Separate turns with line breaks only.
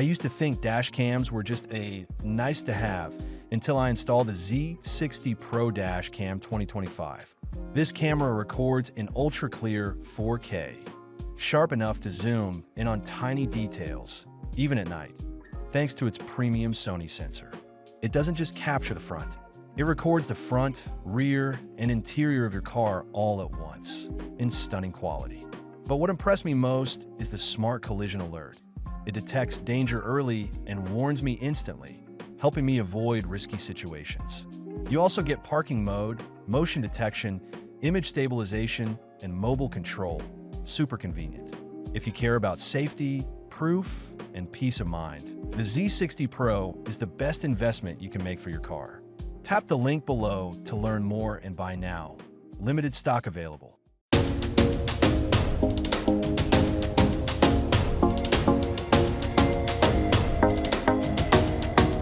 I used to think dash cams were just a nice to have until I installed the Z60 Pro Dash Cam 2025. This camera records in ultra-clear 4K, sharp enough to zoom in on tiny details, even at night, thanks to its premium SONY sensor. It doesn't just capture the front. It records the front, rear, and interior of your car all at once, in stunning quality. But what impressed me most is the smart collision alert. It detects danger early and warns me instantly, helping me avoid risky situations. You also get parking mode, motion detection, image stabilization, and mobile control. Super convenient. If you care about safety, proof, and peace of mind, the Z60 Pro is the best investment you can make for your car. Tap the link below to learn more and buy now. Limited stock available.